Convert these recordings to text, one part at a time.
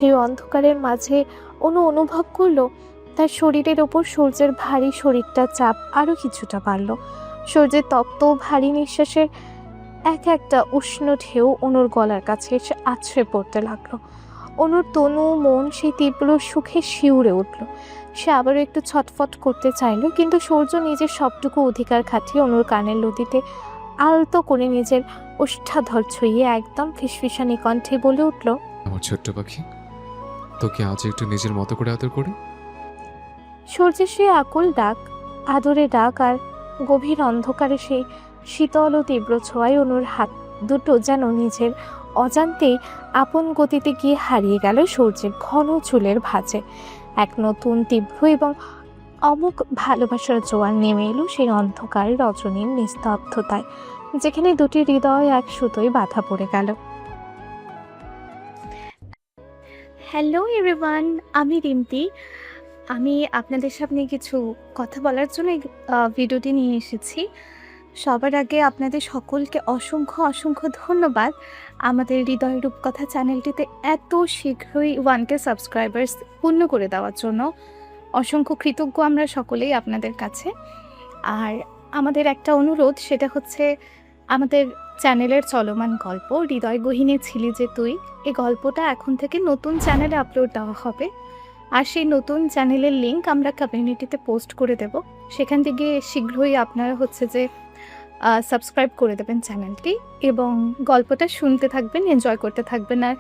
সেই অন্ধকারের মাঝে অনুভব করলো তার শরীরের ওপর সূর্যের ভারী শরীরটা চাপ আরও কিছুটা বাড়ল। সূর্যের তপ্ত ভারী নিঃশ্বাসের এক একটা উষ্ণ ঢেউ অনুর গলার কাছে এসে আছড়ে পড়তে লাগলো। অনুর তনু মন সেই তীব্র সুখে শিউরে উঠল। সে আবারও একটু ছটফট করতে চাইল, কিন্তু সূর্য নিজের সবটুকু অধিকার খাটিয়ে অনুর কানের লতিতে আলতো করে নিজের ওষ্ঠাধর ছুঁয়ে একদম ফিসফিসানি কণ্ঠে বলে উঠল, আমার ছোট্ট পাখি, তোকে আজ একটু নিজের মতো করে আদর করি। সূর্যের সেই আকুল ডাক, আদরে ডাক আর গভীর অন্ধকারে সেই শীতল ও তীব্র ছোঁয়ায় অনুর হাত দুটো যেন নিজের অজান্তেই আপন গতিতে গিয়ে হারিয়ে গেল সূর্যের ঘন চুলের ভাঁজে। এক নতুন তীব্র এবং অমুক ভালোবাসার জোয়ার নেমে এলো সেই অন্ধকার রজনীর নিস্তব্ধতায়, যেখানে দুটি হৃদয় এক সুতোয় বাঁধা পড়ে গেল। হ্যালো এভরিওয়ান, আমি রিম্পি। আমি আপনাদের সামনে কিছু কথা বলার জন্য এই ভিডিওটি নিয়ে এসেছি। সবার আগে আপনাদের সকলকে অসংখ্য ধন্যবাদ আমাদের হৃদয় রূপকথা চ্যানেলটিতে এত শীঘ্রই 1K সাবস্ক্রাইবার্স পূর্ণ করে দেওয়ার জন্য। অসংখ্য কৃতজ্ঞ আমরা সকলেই আপনাদের কাছে। আর আমাদের একটা অনুরোধ, সেটা হচ্ছে আমাদের চ্যানেলের চলমান গল্প হৃদয় গহীনে ছিলি যে তুই, এই গল্পটা এখন থেকে নতুন চ্যানেলে আপলোড দেওয়া হবে। আর সেই নতুন চ্যানেলের লিঙ্ক আমরা কমিউনিটিতে পোস্ট করে দেব। সেখান থেকে শীঘ্রই আপনারা হচ্ছে যে সাবস্ক্রাইব করে দেবেন চ্যানেলটি এবং গল্পটা শুনতে থাকবেন, এনজয় করতে থাকবেন। আর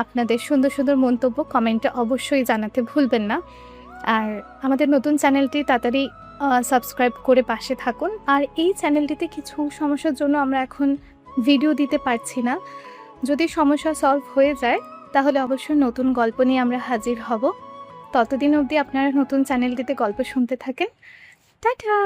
আপনাদের সুন্দর মন্তব্য কমেন্টে অবশ্যই জানাতে ভুলবেন না। আর আমাদের নতুন চ্যানেলটি তাড়াতাড়ি সাবস্ক্রাইব করে পাশে থাকুন। আর এই চ্যানেলটিতে কিছু সমস্যার জন্য আমরা এখন ভিডিও দিতে পারছি না। যদি সমস্যা সলভ হয়ে যায় তাহলে অবশ্যই নতুন গল্প নিয়ে আমরা হাজির হব। ততদিন অবধি আপনারা নতুন চ্যানেলটিতে গল্প শুনতে থাকেন। টাটা।